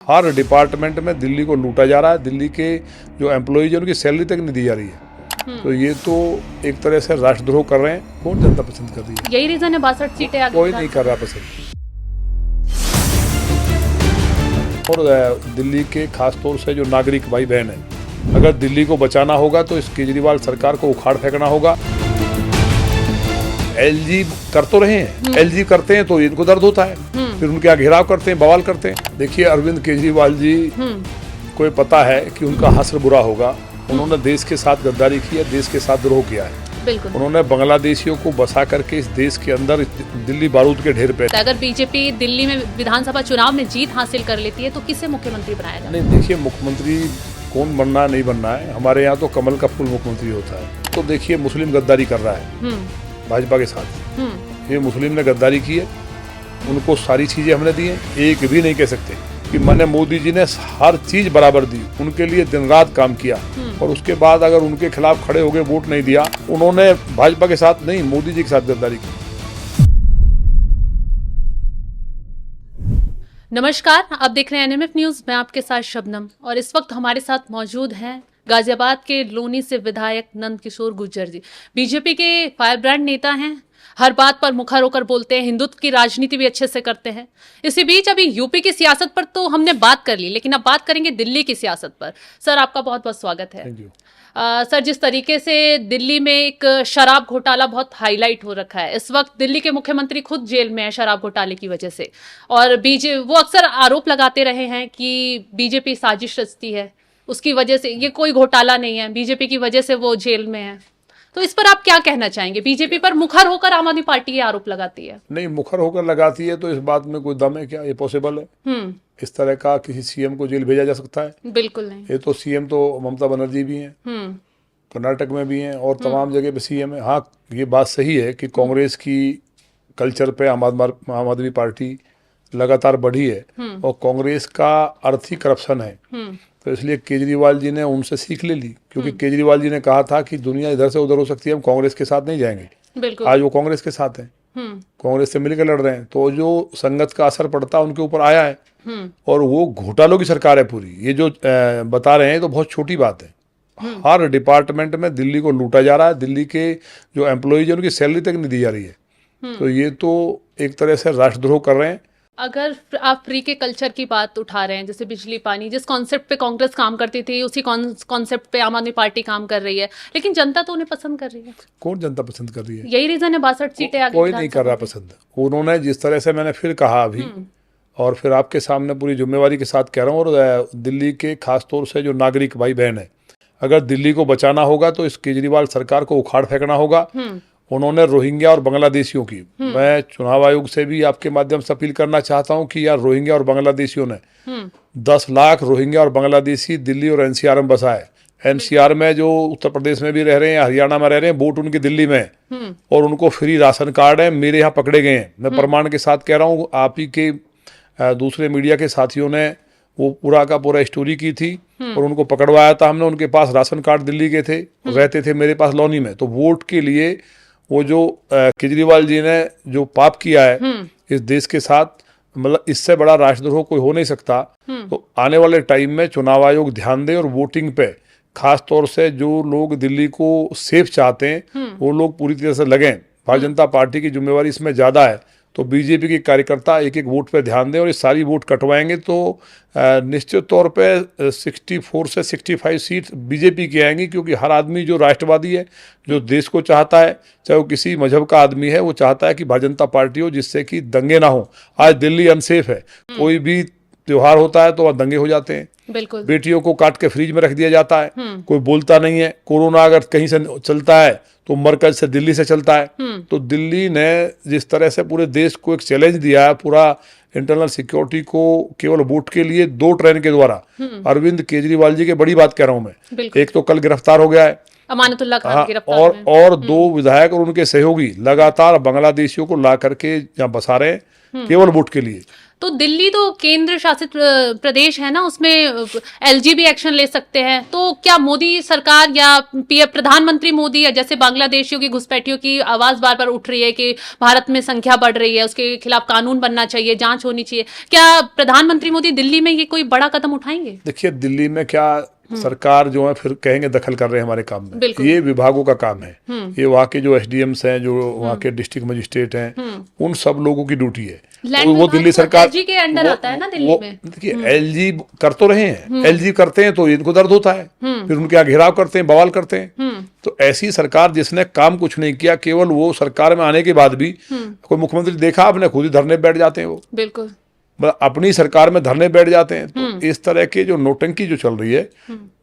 हर department में दिल्ली को लूटा जा रहा है। दिल्ली के जो एम्प्लॉयज है उनकी सैलरी तक नहीं दी जा रही है। तो ये तो एक तरह से राष्ट्रद्रोह कर रहे हैं। कौन जनता पसंद कर रही है? यही रीजन है 62 सीटें आगे कोई नहीं कर रहा पसंद। और दिल्ली के खास तौर से जो नागरिक भाई बहन है, अगर दिल्ली को बचाना होगा तो इस केजरीवाल सरकार को उखाड़ फेंकना होगा। एलजी कर तो रहे हैं, एलजी करते हैं तो इनको दर्द होता है, फिर उनके यहाँ घेराव करते हैं, बवाल करते हैं। देखिए अरविंद केजरीवाल जी को पता है कि उनका हश्र बुरा होगा। उन्होंने देश के साथ गद्दारी की है, देश के साथ द्रोह किया है। बिल्कुल। उन्होंने बांग्लादेशियों को बसा करके इस देश के अंदर दिल्ली बारूद के ढेर पे। अगर बीजेपी दिल्ली में विधानसभा चुनाव में जीत हासिल कर लेती है तो किसे मुख्यमंत्री बनाया जाए? नहीं, देखिए मुख्यमंत्री कौन बनना नहीं बनना है, हमारे यहाँ तो कमल का फूल मुख्यमंत्री होता है। तो देखिए मुस्लिम गद्दारी कर रहा है भाजपा के साथ। ये मुस्लिम ने गद्दारी की है, उनको सारी चीजें हमने दी हैं। एक भी नहीं कह सकते कि मैंने मोदी जी ने हर चीज बराबर दी, उनके लिए दिन रात काम किया, और उसके बाद अगर उनके खिलाफ खड़े हो गए, वोट नहीं दिया, उन्होंने भाजपा के साथ नहीं मोदी जी के साथ गद्दारी की। नमस्कार, आप देख रहे हैं एनएमएफ न्यूज। मैं आपके साथ शबनम, और इस वक्त हमारे साथ मौजूद हैं गाजियाबाद के लोनी से विधायक नंद किशोर गुर्जर जी। बीजेपी के फायर ब्रांड नेता हैं, हर बात पर मुखर होकर बोलते हैं, हिंदुत्व की राजनीति भी अच्छे से करते हैं। इसी बीच अभी यूपी की सियासत पर तो हमने बात कर ली, लेकिन अब बात करेंगे दिल्ली की सियासत पर। सर, आपका बहुत बहुत स्वागत है। सर, जिस तरीके से दिल्ली में एक शराब घोटाला बहुत हाईलाइट हो रखा है, इस वक्त दिल्ली के मुख्यमंत्री खुद जेल में है शराब घोटाले की वजह से, और वो अक्सर आरोप लगाते रहे हैं कि बीजेपी साजिश रचती है, उसकी वजह से ये कोई घोटाला नहीं है, बीजेपी की वजह से वो जेल में है। तो इस पर आप क्या कहना चाहेंगे? बीजेपी पर मुखर होकर आम आदमी पार्टी ये आरोप लगाती है। नहीं, मुखर होकर लगाती है तो इस बात में कोई दम है क्या? ये पॉसिबल है? इस तरह का किसी सीएम को जेल भेजा जा सकता है? बिल्कुल नहीं। ये तो सीएम तो ममता बनर्जी भी हैं, कर्नाटक में भी हैं, और तमाम जगह पे सीएम है। हाँ, ये बात सही है कि कांग्रेस की कल्चर पे आम आदमी पार्टी लगातार बढ़ी है, और कांग्रेस का अर्थ ही करप्शन है। तो इसलिए केजरीवाल जी ने उनसे सीख ले ली, क्योंकि केजरीवाल जी ने कहा था कि दुनिया इधर से उधर हो सकती है, हम कांग्रेस के साथ नहीं जाएंगे। बिल्कुल। आज वो कांग्रेस के साथ हैं, कांग्रेस से मिलकर लड़ रहे हैं। तो जो संगत का असर पड़ता है उनके ऊपर आया है, और वो घोटालों की सरकार है पूरी। ये जो बता रहे हैं तो बहुत छोटी बात है। हर डिपार्टमेंट में दिल्ली को लूटा जा रहा है। दिल्ली के जो एम्प्लॉयज है उनकी सैलरी तक नहीं दी जा रही है। तो ये तो एक तरह से राष्ट्रद्रोह कर रहे हैं। अगर आप फ्री के कल्चर की बात उठा रहे हैं, जैसे बिजली पानी, जिस कॉन्सेप्ट पे कांग्रेस काम करती थी, उसी कॉन्सेप्ट पे आम आदमी पार्टी काम कर रही है, लेकिन जनता तो उन्हें पसंद कर रही है। कौन जनता पसंद कर रही है? यही रीजन है 62 सीटें आगे। कोई नहीं कर रहा पसंद। उन्होंने जिस तरह से, मैंने फिर कहा अभी, और फिर आपके सामने पूरी जिम्मेवारी के साथ कह रहा हूँ, और दिल्ली के खास तौर से जो नागरिक भाई बहन है, अगर दिल्ली को बचाना होगा तो इस केजरीवाल सरकार को उखाड़ फेंकना होगा। उन्होंने रोहिंग्या और बांग्लादेशियों की, मैं चुनाव आयोग से भी आपके माध्यम से अपील करना चाहता हूं कि यार, रोहिंग्या और बांग्लादेशियों ने 10 लाख रोहिंग्या और बांग्लादेशी दिल्ली और एनसीआर में बसा है। एनसीआर में जो उत्तर प्रदेश में भी रह रहे हैं, हरियाणा में रह रहे हैं, वोट उनकी दिल्ली में है, और उनको फ्री राशन कार्ड है। मेरे यहाँ पकड़े गए हैं, मैं प्रमाण के साथ कह रहा हूँ। आप ही के दूसरे मीडिया के साथियों ने वो पूरा का पूरा स्टोरी की थी, और उनको पकड़वाया था हमने। उनके पास राशन कार्ड दिल्ली के थे, रहते थे मेरे पास लौनी में। तो वोट के लिए वो जो केजरीवाल जी ने जो पाप किया है इस देश के साथ, मतलब इससे बड़ा राष्ट्रद्रोह कोई हो नहीं सकता। तो आने वाले टाइम में चुनाव आयोग ध्यान दे, और वोटिंग पे खास तौर से जो लोग दिल्ली को सेफ चाहते हैं वो लोग पूरी तरह से लगें। भारतीय जनता पार्टी की जिम्मेवारी इसमें ज़्यादा है। तो बीजेपी के कार्यकर्ता एक एक वोट पे ध्यान दें, और ये सारी वोट कटवाएंगे तो निश्चित तौर पे 64 से 65 सीट बीजेपी की आएंगी। क्योंकि हर आदमी जो राष्ट्रवादी है, जो देश को चाहता है, चाहे वो किसी मजहब का आदमी है, वो चाहता है कि भारतीय जनता पार्टी हो, जिससे कि दंगे ना हो। आज दिल्ली अनसेफ है, कोई भी त्योहार होता है तो वहाँ दंगे हो जाते हैं। बिल्कुल। बेटियों को काट के फ्रिज में रख दिया जाता है, कोई बोलता नहीं है। कोरोना अगर कहीं से चलता है तो मरकज से, दिल्ली से चलता है। तो दिल्ली ने जिस तरह से पूरे देश को एक चैलेंज दिया है, पूरा इंटरनल सिक्योरिटी को केवल वोट के लिए 2 ट्रेन के द्वारा, अरविंद केजरीवाल जी की बड़ी बात कह रहा हूं मैं। एक तो कल गिरफ्तार हो गया है अमानतुल्लाह खान गिरफ्तार, और 2 विधायक और उनके सहयोगी लगातार बांग्लादेशियों को ला करके यहाँ बसा रहे हैं केवल वोट के लिए। तो दिल्ली तो केंद्र शासित प्रदेश है ना, उसमें एलजी भी एक्शन ले सकते हैं। तो क्या मोदी सरकार या प्रधानमंत्री मोदी, या जैसे बांग्लादेशियों की घुसपैठियों की आवाज बार बार उठ रही है कि भारत में संख्या बढ़ रही है, उसके खिलाफ कानून बनना चाहिए, जांच होनी चाहिए, क्या प्रधानमंत्री मोदी दिल्ली में ये कोई बड़ा कदम उठाएंगे? देखिए, दिल्ली में क्या सरकार जो है फिर कहेंगे दखल कर रहे हैं हमारे काम में। ये विभागों का काम है। ये वहाँ के जो एसडीएम्स हैं, जो वहाँ के डिस्ट्रिक्ट मजिस्ट्रेट हैं, उन सब लोगों की ड्यूटी है। वो दिल्ली सरकार एलजी के अंडर आता है ना दिल्ली में। देखिए, एलजी कर तो रहे हैं, एलजी करते हैं तो इनको दर्द होता है, फिर उनके यहाँ घेराव करते हैं, बवाल करते हैं। तो ऐसी सरकार जिसने काम कुछ नहीं किया, केवल वो सरकार में आने के बाद भी कोई मुख्यमंत्री देखा आपने, खुद ही धरने बैठ जाते हैं वो। बिल्कुल, अपनी सरकार में धरने बैठ जाते हैं। तो इस तरह के जो नोटंकी जो चल रही है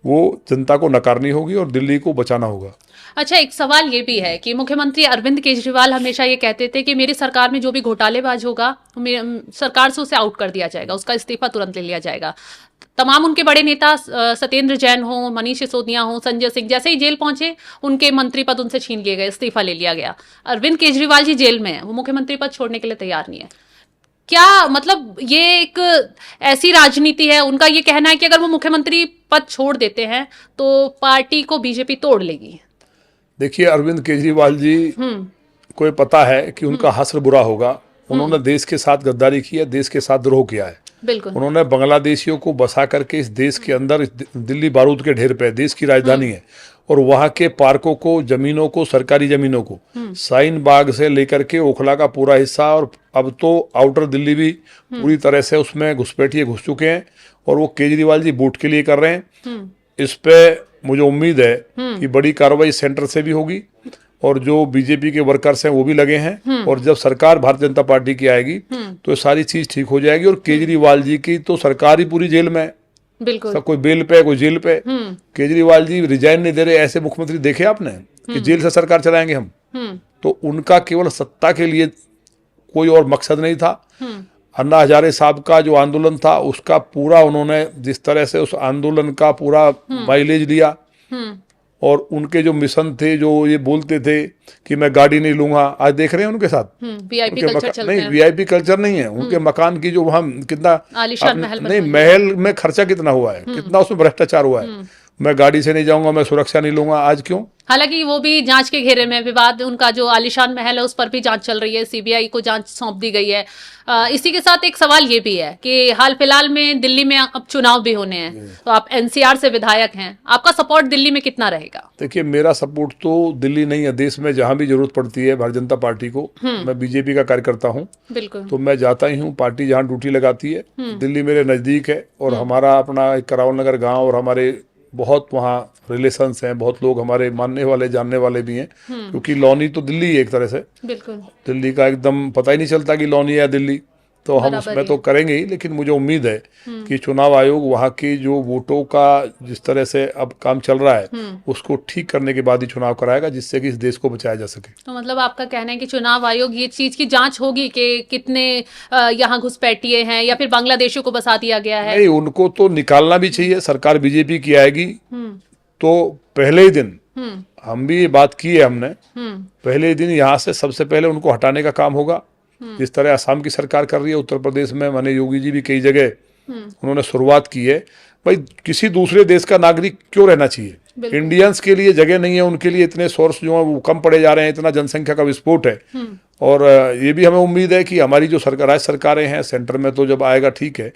वो जनता को नकारनी होगी और दिल्ली को बचाना होगा। अच्छा, एक सवाल ये भी है कि मुख्यमंत्री अरविंद केजरीवाल हमेशा ये कहते थे कि मेरी सरकार में जो भी घोटालेबाज होगा सरकार से उसे आउट कर दिया जाएगा, उसका इस्तीफा तुरंत ले लिया जाएगा। तमाम उनके बड़े नेता सत्येंद्र जैन हो, मनीष सिसोदिया हो, संजय सिंह, जैसे ही जेल पहुंचे उनके मंत्री पद उनसे छीन लिए गए, इस्तीफा ले लिया गया। अरविंद केजरीवाल जी जेल में है, वो मुख्यमंत्री पद छोड़ने के लिए तैयार नहीं है। क्या मतलब ये एक ऐसी राजनीति है, उनका ये कहना है कि अगर वो मुख्यमंत्री पद छोड़ देते हैं तो पार्टी को बीजेपी तोड़ लेगी? देखिए, अरविंद केजरीवाल जी को पता है कि उनका हश्र बुरा होगा। उन्होंने देश के साथ गद्दारी की है, देश के साथ द्रोह किया है। बिल्कुल, उन्होंने बांग्लादेशियों को बसा करके इस देश के अंदर, दिल्ली बारूद के ढेर पे, देश की राजधानी है, और वहाँ के पार्कों को, जमीनों को, सरकारी जमीनों को, शाहीन बाग से लेकर के ओखला का पूरा हिस्सा, और अब तो आउटर दिल्ली भी पूरी तरह से उसमें घुसपैठिए घुस चुके हैं, और वो केजरीवाल जी वोट के लिए कर रहे हैं। इस पे मुझे उम्मीद है कि बड़ी कार्रवाई सेंटर से भी होगी, और जो बीजेपी के वर्कर्स हैं वो भी लगे हैं, और जब सरकार भारतीय जनता पार्टी की आएगी तो सारी चीज ठीक हो जाएगी। और केजरीवाल जी की तो सरकार ही पूरी जेल में है। बिल्कुल, सब कोई बेल पे, कोई जेल पे। केजरीवाल जी रिजाइन नहीं दे रहे। ऐसे मुख्यमंत्री देखे आपने कि जेल से सरकार चलाएंगे हम? तो उनका केवल सत्ता के लिए कोई और मकसद नहीं था। अन्ना हजारे साहब का जो आंदोलन था, उसका पूरा उन्होंने जिस तरह से उस आंदोलन का पूरा माइलेज लिया, और उनके जो मिशन थे, जो ये बोलते थे कि मैं गाड़ी नहीं लूंगा, आज देख रहे हैं उनके साथ वीआईपी कल्चर चलता नहीं, वीआईपी कल्चर नहीं है। उनके मकान की जो वहाँ कितना आलीशान महल नहीं, महल में खर्चा कितना हुआ है, कितना उसमें भ्रष्टाचार हुआ है। मैं गाड़ी से नहीं जाऊंगा, मैं सुरक्षा नहीं लूंगा, आज क्यों? हालांकि वो भी जांच के घेरे में, विवाद उनका जो आलीशान महल है उस पर भी जांच चल रही है, सीबीआई को जांच सौंप दी गई है। इसी के साथ एक सवाल ये भी है कि हाल फिलहाल में दिल्ली में अब चुनाव भी होने हैं, तो आप एनसीआर से विधायक हैं, आपका सपोर्ट दिल्ली में कितना रहेगा? देखिए, मेरा सपोर्ट तो दिल्ली नहीं है, देश में जहां भी जरूरत पड़ती है भारतीय जनता पार्टी को। मैं बीजेपी का कार्यकर्ता हूँ, बिल्कुल, तो मैं जाता ही हूँ पार्टी जहाँ ड्यूटी लगाती है। दिल्ली मेरे नजदीक है, और हमारा अपना करावल नगर गाँव, और हमारे बहुत वहाँ रिलेशंस हैं, बहुत लोग हमारे मानने वाले, जानने वाले भी हैं, क्योंकि लौनी तो दिल्ली है एक तरह से। बिल्कुल, दिल्ली का एकदम पता ही नहीं चलता कि लौनी है दिल्ली। तो हम उसमें तो करेंगे ही, लेकिन मुझे उम्मीद है कि चुनाव आयोग वहाँ की जो वोटों का जिस तरह से अब काम चल रहा है, उसको ठीक करने के बाद ही चुनाव कराएगा, जिससे कि इस देश को बचाया जा सके। तो मतलब आपका कहना है कि चुनाव आयोग ये चीज की जांच होगी कि कितने यहाँ घुसपैठिए हैं, या फिर बांग्लादेशियों को बसा दिया गया है? नहीं, उनको तो निकालना भी चाहिए। सरकार बीजेपी की आएगी तो पहले ही दिन, हम भी ये बात की है हमने, पहले ही दिन यहाँ से सबसे पहले उनको हटाने का काम होगा। जिस तरह असम की सरकार कर रही है, उत्तर प्रदेश में माननीय योगी जी भी कई जगह उन्होंने शुरुआत की है। भाई, किसी दूसरे देश का नागरिक क्यों रहना चाहिए? इंडियंस के लिए जगह नहीं है, उनके लिए इतने सोर्स जो है वो कम पड़े जा रहे हैं, इतना जनसंख्या का विस्फोट है। और ये भी हमें उम्मीद है कि हमारी जो राज्य सरकारें हैं, सेंटर में तो जब आएगा ठीक है,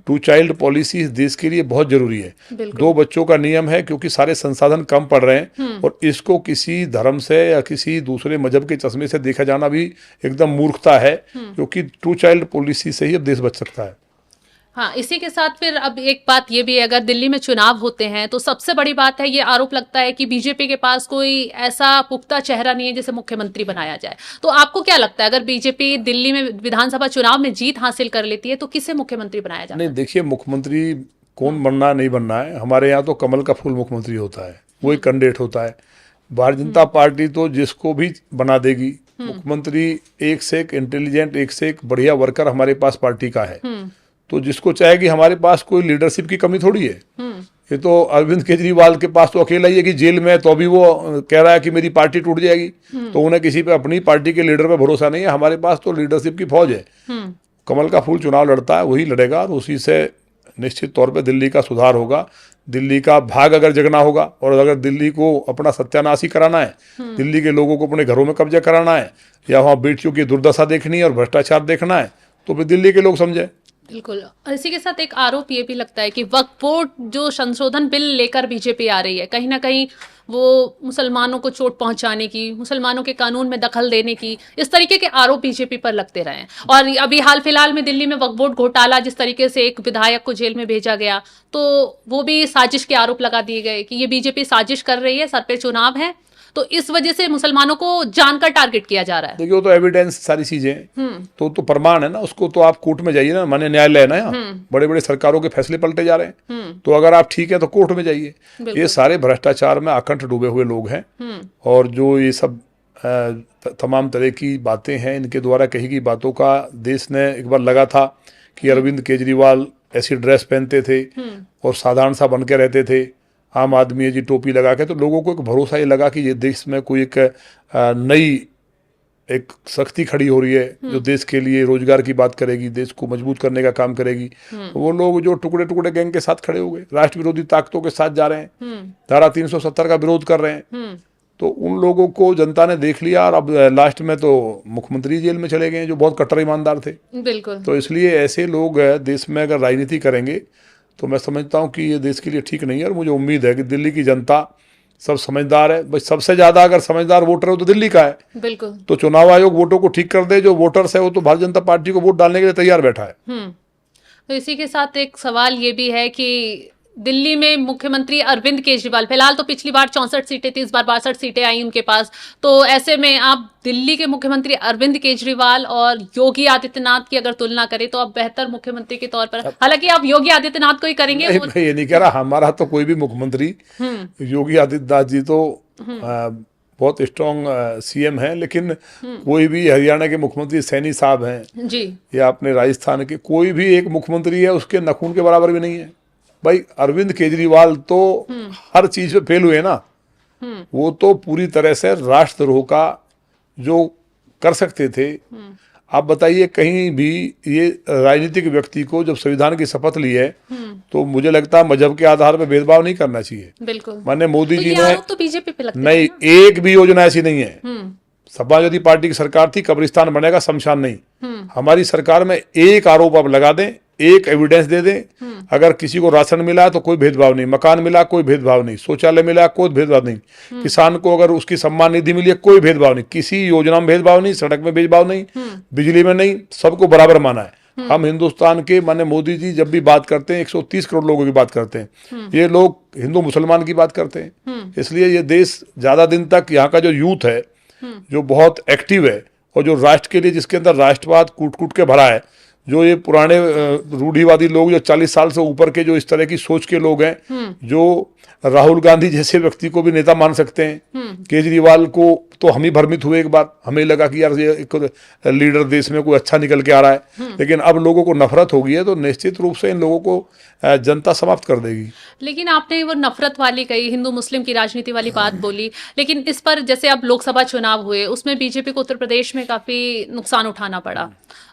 2 चाइल्ड पॉलिसी इस देश के लिए बहुत जरूरी है। 2 बच्चों का नियम है, क्योंकि सारे संसाधन कम पड़ रहे हैं, और इसको किसी धर्म से या किसी दूसरे मजहब के चश्मे से देखा जाना भी एकदम मूर्खता है, क्योंकि 2 चाइल्ड पॉलिसी से ही अब देश बच सकता है। हाँ, इसी के साथ फिर अब एक बात ये भी है, अगर दिल्ली में चुनाव होते हैं तो सबसे बड़ी बात है, ये आरोप लगता है कि बीजेपी के पास कोई ऐसा पुख्ता चेहरा नहीं है जिसे मुख्यमंत्री बनाया जाए। तो आपको क्या लगता है, अगर बीजेपी दिल्ली में विधानसभा चुनाव में जीत हासिल कर लेती है तो किसे मुख्यमंत्री बनाया जाए? नहीं, देखिए, मुख्यमंत्री कौन बनना नहीं बनना है, हमारे यहाँ तो कमल का फूल मुख्यमंत्री होता है, वही कैंडिडेट होता है। भारतीय जनता पार्टी तो जिसको भी बना देगी मुख्यमंत्री। एक से एक इंटेलिजेंट, एक से एक बढ़िया वर्कर हमारे पास पार्टी का है, तो जिसको चाहेगी, हमारे पास कोई लीडरशिप की कमी थोड़ी है। ये तो अरविंद केजरीवाल के पास तो अकेला ही है कि जेल में है, तो अभी वो कह रहा है कि मेरी पार्टी टूट जाएगी। तो उन्हें किसी पे, अपनी पार्टी के लीडर पे भरोसा नहीं है। हमारे पास तो लीडरशिप की फौज है। कमल का फूल चुनाव लड़ता है वही लड़ेगा और उसी से निश्चित तौर पे दिल्ली का सुधार होगा। दिल्ली का भाग अगर जगना होगा और अगर दिल्ली को अपना सत्यानाश ही कराना है, दिल्ली के लोगों को अपने घरों में कब्जा कराना है या वहाँ बेटियों की दुर्दशा देखनी है और भ्रष्टाचार देखना है, तो फिर दिल्ली के लोग समझे। बिल्कुल। और इसी के साथ एक आरोप ये भी लगता है कि वक्फ बोर्ड जो संशोधन बिल लेकर बीजेपी आ रही है, कहीं ना कहीं वो मुसलमानों को चोट पहुंचाने की, मुसलमानों के कानून में दखल देने की, इस तरीके के आरोप बीजेपी पर लगते रहे हैं। और अभी हाल फिलहाल में दिल्ली में वक्फ बोर्ड घोटाला, जिस तरीके से एक विधायक को जेल में भेजा गया, तो वो भी साजिश के आरोप लगा दिए गए कि ये बीजेपी साजिश कर रही है, सर पे चुनाव है, तो इस वजह से मुसलमानों को जानकर टारगेट किया जा रहा है। देखिए वो तो एविडेंस सारी चीजें तो प्रमाण है ना, उसको तो आप कोर्ट में जाइए ना, माने न्यायालय है ना, यहाँ बड़े बड़े सरकारों के फैसले पलटे जा रहे हैं, तो अगर आप ठीक है तो कोर्ट में जाइए। ये सारे भ्रष्टाचार में अकंठ डूबे हुए लोग हैं और जो ये सब तमाम तरह की बातें हैं, इनके द्वारा कही गई बातों का देश ने एक बार लगा था कि अरविंद केजरीवाल ऐसी ड्रेस पहनते थे और साधारण सा बन के रहते थे, आम आदमी है जी टोपी लगा के, तो लोगों को एक भरोसा ये लगा कि ये देश में कोई एक नई एक शक्ति खड़ी हो रही है जो देश के लिए रोजगार की बात करेगी, देश को मजबूत करने का काम करेगी। वो लोग जो टुकड़े टुकड़े गैंग के साथ खड़े हो गए, राष्ट्र विरोधी ताकतों के साथ जा रहे हैं, धारा 370 का विरोध कर रहे हैं, तो उन लोगों को जनता ने देख लिया और अब लास्ट में तो मुख्यमंत्री जेल में चले गए जो बहुत कट्टर ईमानदार थे। बिल्कुल। तो इसलिए ऐसे लोग देश में अगर राजनीति करेंगे तो मैं समझता हूँ कि ये देश के लिए ठीक नहीं है। और मुझे उम्मीद है कि दिल्ली की जनता सब समझदार है, बस सबसे ज्यादा अगर समझदार वोटर हो तो दिल्ली का है। बिल्कुल। तो चुनाव आयोग वोटों को ठीक कर दे, जो वोटर्स है वो तो भारतीय जनता पार्टी को वोट डालने के लिए तैयार बैठा है। तो इसी के साथ एक सवाल ये भी है कि दिल्ली में मुख्यमंत्री अरविंद केजरीवाल, फिलहाल तो पिछली बार 64 सीटें थी, इस बार 62 सीटें आई उनके पास, तो ऐसे में आप दिल्ली के मुख्यमंत्री अरविंद केजरीवाल और योगी आदित्यनाथ की अगर तुलना करें तो आप बेहतर मुख्यमंत्री के तौर पर, हालांकि आप योगी आदित्यनाथ को ही करेंगे। मैं ये नहीं कह रहा, हमारा तो कोई भी मुख्यमंत्री, योगी आदित्यनाथ जी तो बहुत स्ट्रॉन्ग सीएम हैं, लेकिन कोई भी हरियाणा के मुख्यमंत्री सैनी साहब हैं जी, या अपने राजस्थान के कोई भी एक मुख्यमंत्री है, उसके नखून के बराबर भी नहीं है। भाई अरविंद केजरीवाल तो हर चीज पे फेल हुए ना, वो तो पूरी तरह से राष्ट्रद्रोह का जो कर सकते थे। आप बताइए कहीं भी ये राजनीतिक व्यक्ति को जब संविधान की शपथ ली है तो मुझे लगता है मजहब के आधार पर भेदभाव नहीं करना चाहिए। बिल्कुल। माननीय मोदी तो जी ने तो बीजेपी पे लगता नहीं, एक भी योजना ऐसी नहीं है। समाजवादी पार्टी की सरकार थी, कब्रिस्तान बनेगा शमशान नहीं। हमारी सरकार में एक आरोप आप लगा दें, एक एविडेंस दे दें, अगर किसी को राशन मिला तो कोई भेदभाव नहीं, मकान मिला कोई भेदभाव नहीं, शौचालय मिला कोई भेदभाव नहीं, किसान को अगर उसकी सम्मान निधि मिली कोई भेदभाव नहीं, किसी योजना में भेदभाव नहीं, सड़क में भेदभाव नहीं, बिजली में नहीं, सबको बराबर माना है। हम हिंदुस्तान के माननीय मोदी जी जब भी बात करते हैं 130 करोड़ लोगों की बात करते हैं, ये लोग हिंदू मुसलमान की बात करते हैं। इसलिए ये देश ज्यादा दिन तक, यहाँ का जो यूथ है जो बहुत एक्टिव है और जो राष्ट्र के लिए, जिसके अंदर राष्ट्रवाद कूट कूट के भरा है, जो ये पुराने रूढ़िवादी लोग जो 40 साल से ऊपर के जो इस तरह की सोच के लोग हैं, जो राहुल गांधी जैसे व्यक्ति को भी नेता मान सकते हैं, केजरीवाल को तो हम ही भ्रमित हुए, एक बार हमें लगा कि यार ये एक लीडर देश में कोई अच्छा निकल के आ रहा है, लेकिन अब लोगों को नफरत हो गई है, तो निश्चित रूप से इन लोगों को जनता समाप्त कर देगी। लेकिन आपने वो नफरत वाली कही, हिंदू मुस्लिम की राजनीति वाली बात बोली, लेकिन इस पर जैसे अब लोकसभा चुनाव हुए उसमें बीजेपी को उत्तर प्रदेश में काफी नुकसान उठाना पड़ा,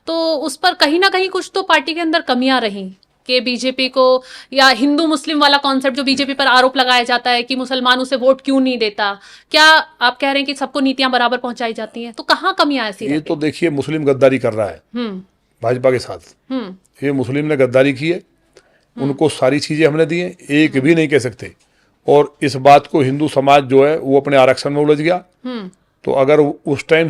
तो उस पर कहीं ना कहीं कुछ तो पार्टी के अंदर कमियां रही कि बीजेपी को, या हिंदू मुस्लिम वाला कॉन्सेप्ट जो बीजेपी पर आरोप लगाया जाता है कि मुसलमान उसे वोट क्यों नहीं देता, क्या आप कह रहे हैं कि सबको नीतियां बराबर पहुंचाई जाती हैं? तो कहाँ कमियां ऐसी? ये तो देखिए मुस्लिम गद्दारी कर रहा है भाजपा के साथ। ये मुस्लिम ने गद्दारी की है, उनको सारी चीजें हमने दी हैं, एक भी नहीं कह सकते। और इस बात को हिंदू समाज जो है वो अपने आरक्षण में उलझ गया। तो अगर उस टाइम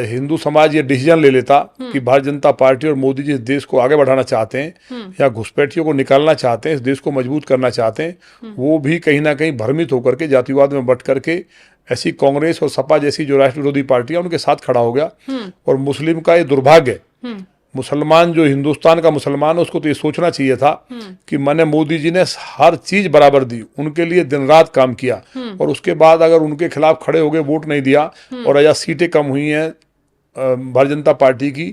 हिंदू समाज ये डिसीजन ले लेता कि भारतीय जनता पार्टी और मोदी जी इस देश को आगे बढ़ाना चाहते हैं या घुसपैठियों को निकालना चाहते हैं, इस देश को मजबूत करना चाहते हैं, वो भी कहीं ना कहीं भ्रमित होकर के जातिवाद में बट करके ऐसी कांग्रेस और सपा जैसी जो राष्ट्र विरोधी पार्टियां उनके साथ खड़ा हो गया। और मुस्लिम का ये दुर्भाग्य है, मुसलमान जो हिंदुस्तान का मुसलमान है उसको तो ये सोचना चाहिए था कि मैंने मोदी जी ने हर चीज बराबर दी, उनके लिए दिन रात काम किया, और उसके बाद अगर उनके खिलाफ खड़े हो गए, वोट नहीं दिया और या सीटें कम हुई हैं भारतीय जनता पार्टी की,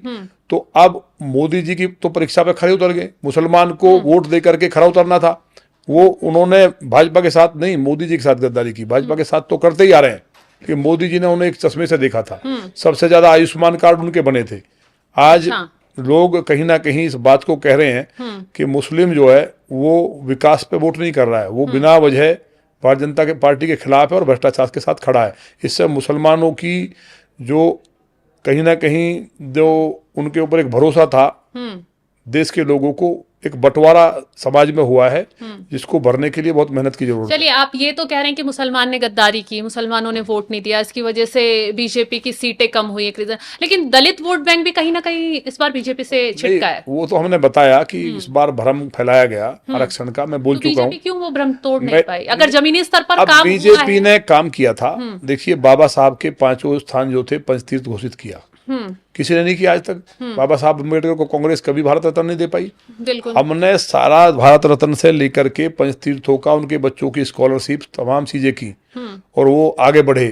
तो अब मोदी जी की तो परीक्षा पे खड़े उतर गए। मुसलमान को वोट दे करके खड़ा उतरना था, वो उन्होंने भाजपा के साथ नहीं, मोदी जी के साथ गद्दारी की। भाजपा के साथ तो करते ही आ रहे हैं कि मोदी जी ने उन्हें एक चश्मे से देखा था, सबसे ज्यादा आयुष्मान कार्ड उनके बने थे। आज लोग कहीं ना कहीं इस बात को कह रहे हैं कि मुस्लिम जो है वो विकास पे वोट नहीं कर रहा है, वो बिना वजह भारतीय जनता के पार्टी के खिलाफ है और भ्रष्टाचार के साथ खड़ा है। इससे मुसलमानों की जो कहीं ना कहीं जो उनके ऊपर एक भरोसा था देश के लोगों को, एक बंटवारा समाज में हुआ है जिसको भरने के लिए बहुत मेहनत की जरूरत है। चलिए, आप ये तो कह रहे हैं कि मुसलमान ने गद्दारी की, मुसलमानों ने वोट नहीं दिया, इसकी वजह से बीजेपी की सीटें कम हुई एक रीजन, लेकिन दलित वोट बैंक भी कहीं ना कहीं इस बार बीजेपी से छिटका है। वो तो हमने बताया कि इस बार भ्रम फैलाया गया आरक्षण का, मैं बोल चुका हूँ। बीजेपी क्यों वो भ्रम तोड़ नहीं पाई अगर जमीनी स्तर पर काम हुआ है? बीजेपी ने काम किया था। देखिए, बाबा साहब के 5 स्थान जो थे पंचतीर्थ घोषित किया, किसी ने नहीं किया आज तक। बाबा साहब अम्बेडकर को कांग्रेस कभी भारत रत्न नहीं दे पाई। बिल्कुल। हमने सारा भारत रत्न से लेकर के पंचतीर्थों का, उनके बच्चों की स्कॉलरशिप, तमाम चीजें की और वो आगे बढ़े।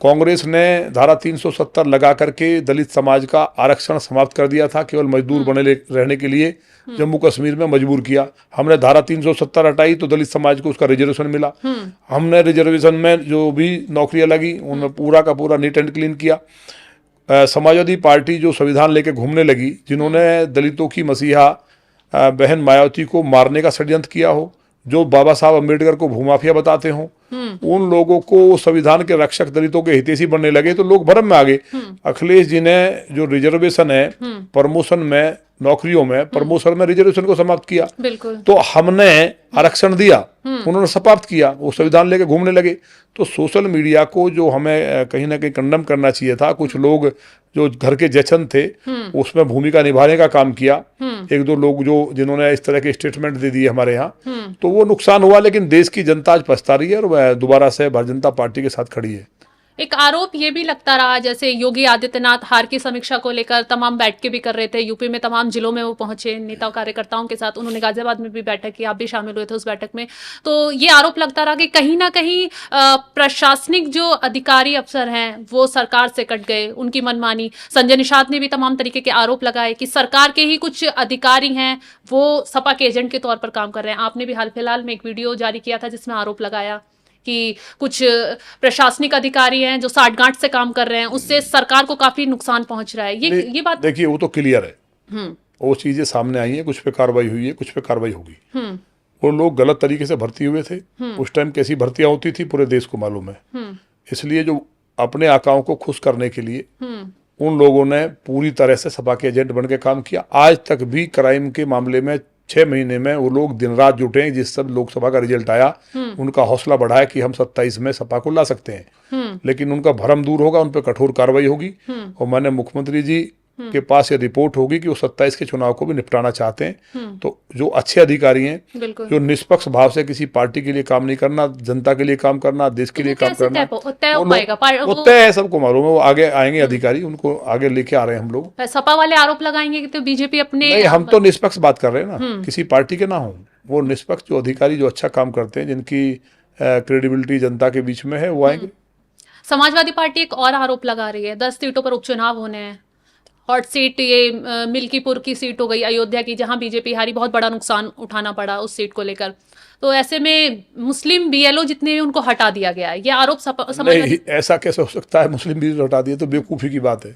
कांग्रेस ने धारा 370 लगा करके दलित समाज का आरक्षण समाप्त कर दिया था, केवल मजदूर बने रहने के लिए जम्मू कश्मीर में मजबूर किया। हमने धारा 370 हटाई तो दलित समाज को उसका रिजर्वेशन मिला। हमने रिजर्वेशन में जो भी नौकरियां लगी उनमें पूरा का पूरा नीट एंड क्लीन किया। समाजवादी पार्टी जो संविधान लेके घूमने लगी, जिन्होंने दलितों की मसीहा बहन मायावती को मारने का षड्यंत्र किया हो, जो बाबा साहब अम्बेडकर को भूमाफिया बताते हो, उन लोगों को संविधान के रक्षक दलितों के हितैषी बनने लगे तो लोग भ्रम में आ गए। अखिलेश जी ने जो रिजर्वेशन है प्रमोशन में, नौकरियों में प्रमोशन में रिजर्वेशन को समाप्त किया। बिल्कुल। तो हमने आरक्षण दिया, उन्होंने समाप्त किया, वो संविधान लेके घूमने लगे। तो सोशल मीडिया को जो हमें कहीं ना कहीं कंडम करना चाहिए था, कुछ लोग जो घर के जचन थे उसमें भूमिका निभाने का काम किया। एक दो लोग जो जिन्होंने इस तरह के स्टेटमेंट दे दिए हमारे यहाँ, तो वो नुकसान हुआ। लेकिन देश की जनता आज पछता रही है और वह दोबारा से भारतीय जनता पार्टी के साथ खड़ी है। एक आरोप ये भी लगता रहा, जैसे योगी आदित्यनाथ हार की समीक्षा को लेकर तमाम बैठकें भी कर रहे थे, यूपी में तमाम जिलों में वो पहुंचे नेता कार्यकर्ताओं के साथ, उन्होंने गाजियाबाद में भी बैठक की, आप भी शामिल हुए थे उस बैठक में। तो ये आरोप लगता रहा कि कहीं ना कहीं प्रशासनिक जो अधिकारी अफसर हैं वो सरकार से कट गए, उनकी मनमानी। संजय निषाद ने भी तमाम तरीके के आरोप लगाए कि सरकार के ही कुछ अधिकारी हैं वो सपा के एजेंट के तौर पर काम कर रहे हैं। आपने भी हाल फिलहाल में एक वीडियो जारी किया था जिसमें आरोप लगाया कि कुछ प्रशासनिक अधिकारी हैं जो साठगांठ से काम कर रहे हैं, उससे सरकार को काफी नुकसान पहुंच रहा है। ये बात देखिए, वो तो क्लियर है, वो चीजें सामने आई है, कुछ पे कार्रवाई हुई है, कुछ पे कार्रवाई होगी। वो लोग गलत तरीके से भर्ती हुए थे, उस टाइम कैसी भर्तियां होती थी पूरे देश को मालूम है। इसलिए जो अपने आकाओं को खुश करने के लिए उन लोगों ने पूरी तरह से सपा के एजेंट बन के काम किया। आज तक भी क्राइम के मामले में 6 महीने में वो लोग दिन रात जुटे हैं। जिस सब लोकसभा का रिजल्ट आया उनका हौसला बढ़ा है कि हम 27 में सपा को ला सकते हैं। लेकिन उनका भ्रम दूर होगा, उन पर कठोर कार्रवाई होगी। और मैंने मुख्यमंत्री जी के पास ये रिपोर्ट होगी कि वो 27 के चुनाव को भी निपटाना चाहते हैं। तो जो अच्छे अधिकारी हैं, जो निष्पक्ष भाव से किसी पार्टी के लिए काम नहीं करना, जनता के लिए काम करना, देश के लिए काम करना, वो तय है, सबको मालूम है। वो आगे आएंगे अधिकारी, उनको आगे लेके आ रहे हैं हम लोग। सपा वाले आरोप लगाएंगे कि तो बीजेपी अपने, नहीं, हम तो निष्पक्ष बात कर रहे हैं ना, किसी पार्टी के ना हो। वो निष्पक्ष जो अधिकारी जो अच्छा काम करते हैं, जिनकी क्रेडिबिलिटी जनता के बीच में है, वो आएंगे। समाजवादी पार्टी एक और आरोप लगा रही है, 10 सीटों पर उपचुनाव होने हैं। हॉट सीट ये मिल्कीपुर की सीट हो गई अयोध्या की, जहां बीजेपी हारी, बहुत बड़ा नुकसान उठाना पड़ा उस सीट को लेकर। तो ऐसे में मुस्लिम बीएलओ जितने उनको हटा दिया गया है, ये आरोप नहीं, ऐसा कैसे हो सकता है? मुस्लिम बीएलओ हटा दिए तो बेवकूफी की बात है।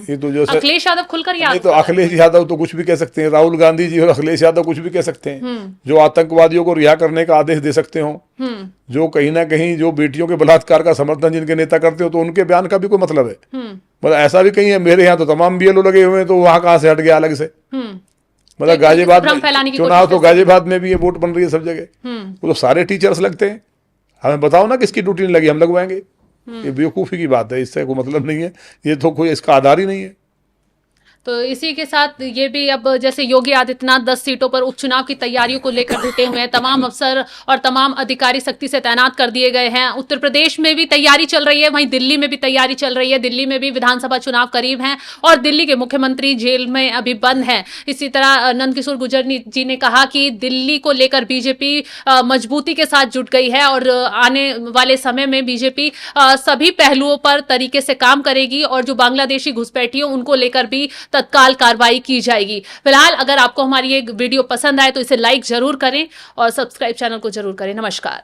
ये तो जो अखिलेश यादव खुलकर नहीं, तो अखिलेश यादव तो कुछ भी कह सकते हैं, राहुल गांधी जी और अखिलेश यादव कुछ भी कह सकते हैं। जो आतंकवादियों को रिहा करने का आदेश दे सकते हो, जो कहीं ना कहीं जो बेटियों के बलात्कार का समर्थन जिनके नेता करते हो, तो उनके बयान का भी कोई मतलब है? मतलब ऐसा भी कहीं है मेरे यहाँ तो तमाम बीएलओ लगे हुए हैं, तो वहां कहाँ से हट गया अलग से? मतलब गाजियाबाद में चुनाव तो गाजियाबाद में भी ये वोट बन रही है सब जगह, वो तो सारे टीचर्स लगते हैं। हमें बताओ ना किसकी ड्यूटी नहीं लगी, हम लगवाएंगे। ये बेवकूफ़ी की बात है, इससे कोई मतलब नहीं है, ये तो कोई इसका आधार ही नहीं है। तो इसी के साथ ये भी अब जैसे योगी आदित्यनाथ 10 सीटों पर उपचुनाव की तैयारियों को लेकर जुटे हुए हैं, तमाम अफसर और तमाम अधिकारी सख्ती से तैनात कर दिए गए हैं। उत्तर प्रदेश में भी तैयारी चल रही है, वहीं दिल्ली में भी तैयारी चल रही है। दिल्ली में भी विधानसभा चुनाव करीब हैं और दिल्ली के मुख्यमंत्री जेल में अभी बंद हैं। इसी तरह नंदकिशोर गुर्जर जी ने कहा कि दिल्ली को लेकर बीजेपी मजबूती के साथ जुट गई है और आने वाले समय में बीजेपी सभी पहलुओं पर तरीके से काम करेगी और जो बांग्लादेशी घुसपैठियों उनको लेकर भी तत्काल कार्रवाई की जाएगी। फिलहाल अगर आपको हमारी ये वीडियो पसंद आए तो इसे लाइक जरूर करें और सब्सक्राइब चैनल को जरूर करें। नमस्कार।